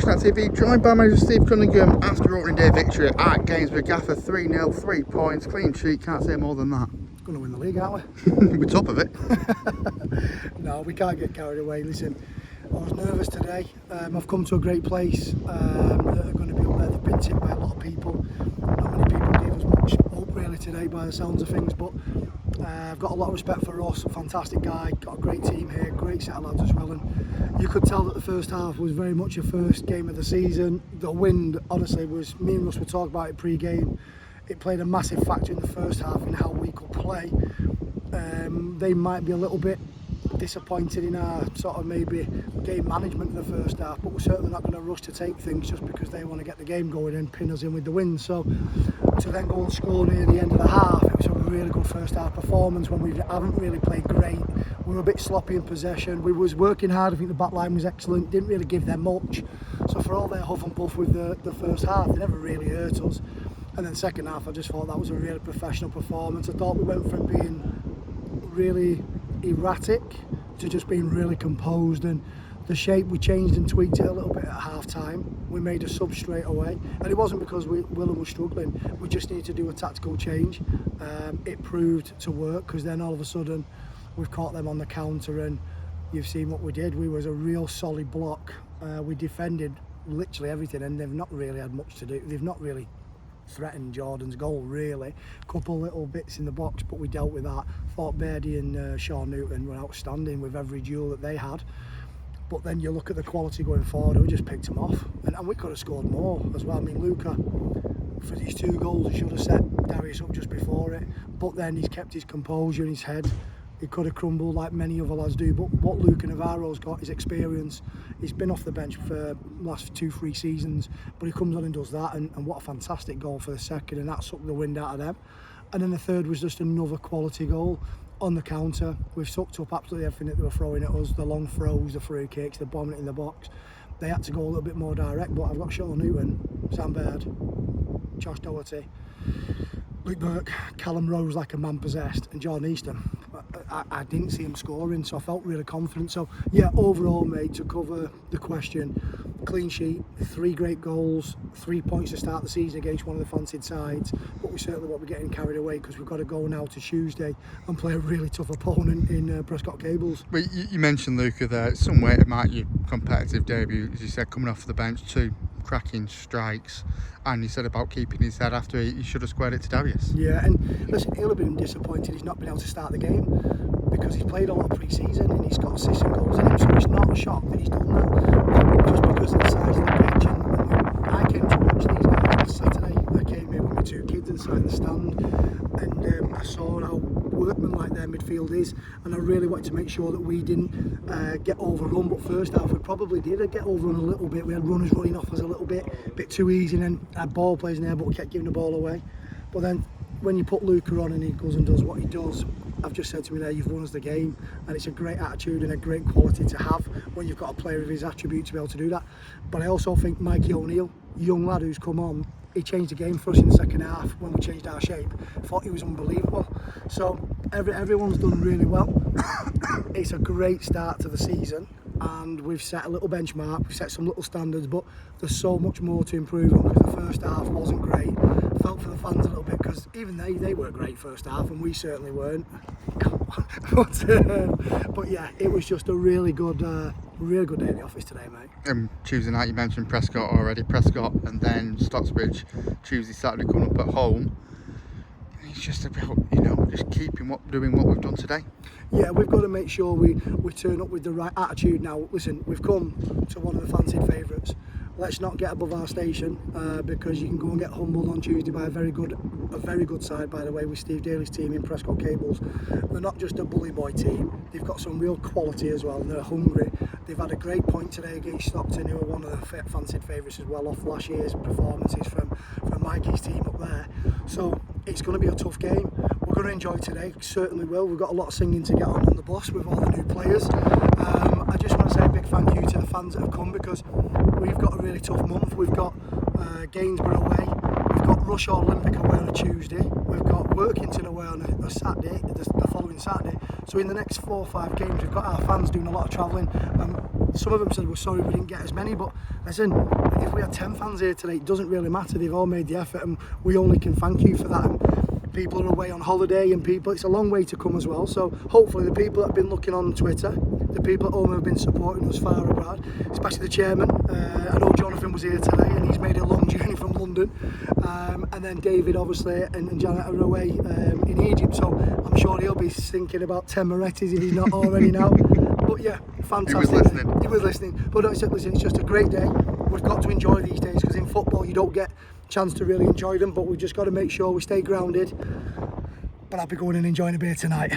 Ashton TV, joined by manager Steve Cunningham after opening day victory at Gainsborough. Gaffer 3-0, 3 points, clean sheet, can't say more than that. Going to win the league, aren't we? We're top of it. No, we can't get carried away. Listen, I was nervous today. I've come to a great place that are going to be up there. They've been tipped by a lot of people. Not many people gave us much hope really today by the sounds of things, but I've got a lot of respect for Ross, a fantastic guy, got a great team here, great set of lads as well, and you could tell that the first half was very much your first game of the season. The wind, honestly, was, me and Ross were talking about it pre-game, it played a massive factor in the first half in how we could play. They might be a little bit disappointed in our sort of maybe game management in the first half, but we're certainly not going to rush to take things just because they want to get the game going and pin us in with the win. So to then go and score near the end of the half, it was a really good first half performance when we haven't really played great. We were a bit sloppy in possession, we was working hard. I think the back line was excellent, didn't really give them much, so for all their huff and puff with the first half, they never really hurt us. And then second half, I just thought that was a really professional performance. I thought we went from being really erratic to just being really composed, and the shape we changed and tweaked it a little bit at half time. We made a sub straight away, and it wasn't because Willem was struggling, we just needed to do a tactical change. It proved to work, because then all of a sudden we've caught them on the counter, and you've seen what we did. We was a real solid block. We defended literally everything, and they've not really had much to do. They've not really threatened Jordan's goal really. Couple little bits in the box, but we dealt with that. Thought Beardy and Sean Newton were outstanding with every duel that they had, but then you look at the quality going forward, we just picked them off, and we could have scored more as well. I mean, Luca, for these 2 goals, he should have set Darius up just before it, but then he's kept his composure in his head. He could have crumbled like many other lads do, but what Luca Navarro's got is experience. He's been off the bench for the last 2-3 seasons, but he comes on and does that, and what a fantastic goal for the second, and that sucked the wind out of them. And then the third was just another quality goal on the counter. We've sucked up absolutely everything that they were throwing at us, the long throws, the free kicks, the bombing it in the box. They had to go a little bit more direct, but I've got Sean Newton, Sam Baird, Josh Doherty, Luke Burke, Callum Rose like a man possessed, and Jordan Easton. I didn't see him scoring, so I felt really confident. So yeah, overall, mate, to cover the question, clean sheet, 3 great goals, 3 points to start the season against one of the fancied sides, but we certainly won't be getting carried away, because we've got to go now to Tuesday and play a really tough opponent in Prescott Cables. But you mentioned Luca there, some way to mark your competitive debut, as you said, coming off the bench, 2 cracking strikes, and he said about keeping his head after he should have squared it to Darius. Yeah, and listen, he'll have been disappointed he's not been able to start the game, because he's played a lot of pre-season and he's got assists and goals in him, so it's not a shock that he's done that. Just because of the size of the pitch, and I came to watch these guys last Saturday. I came here with my 2 kids inside the stand, and I saw how workmanlike their midfield is, and I really wanted to make sure that we didn't get overrun. But first half we probably did get overrun a little bit. We had runners running off us a little bit too easy, and then had ball players in there, but we kept giving the ball away. But then when you put Luca on and he goes and does what he does, I've just said to me there, you've won us the game, and it's a great attitude and a great quality to have when you've got a player of his attribute to be able to do that. But I also think Mikey O'Neill, young lad who's come on, he changed the game for us in the second half when we changed our shape. I thought he was unbelievable. So everyone's done really well. It's a great start to the season, and we've set a little benchmark, we've set some little standards, but there's so much more to improve on, because the first half wasn't great. Felt for the fans a little bit, because even they weren't great first half, and we certainly weren't. But yeah, it was just a really good day at the office today, mate. Tuesday night, you mentioned Prescott already, Prescott and then Stocksbridge, Tuesday, Saturday coming up at home. It's just about, just doing what we've done today. Yeah, we've got to make sure we turn up with the right attitude now. Listen, we've come to one of the fancied favourites. Let's not get above our station, because you can go and get humbled on Tuesday by a very good side, by the way, with Steve Daly's team in Prescott Cables. They're not just a bully boy team, they've got some real quality as well, and they're hungry. They've had a great point today against Stockton, who are one of the fancied favourites as well, off last year's performances from Mikey's team up there. So it's going to be a tough game. We're going to enjoy today, certainly will. We've got a lot of singing to get on the bus with all the new players. I just want to say a big thank you to the fans that have come, because we've got a really tough month. We've got Gainsborough away, we've got Rush or Olympic away on a Tuesday. We've got Workington away on a Saturday, the following Saturday. So in the next 4 or 5 games, we've got our fans doing a lot of travelling. Some of them said we're sorry we didn't get as many, but listen, if we had 10 fans here today, it doesn't really matter. They've all made the effort, and we only can thank you for that. And people are away on holiday, and it's a long way to come as well. So hopefully the people that have been looking on Twitter, the people at home have been supporting us far abroad, especially the chairman. I know Jonathan was here today, and he's made a long journey from London. And then David, obviously, and Janet are away in Egypt, so I'm sure he'll be thinking about 10 Morettis if he's not already now. But yeah, fantastic. He was listening. But no, listen, it's just a great day. We've got to enjoy these days, because in football you don't get a chance to really enjoy them, but we've just got to make sure we stay grounded. But I'll be going and enjoying a beer tonight.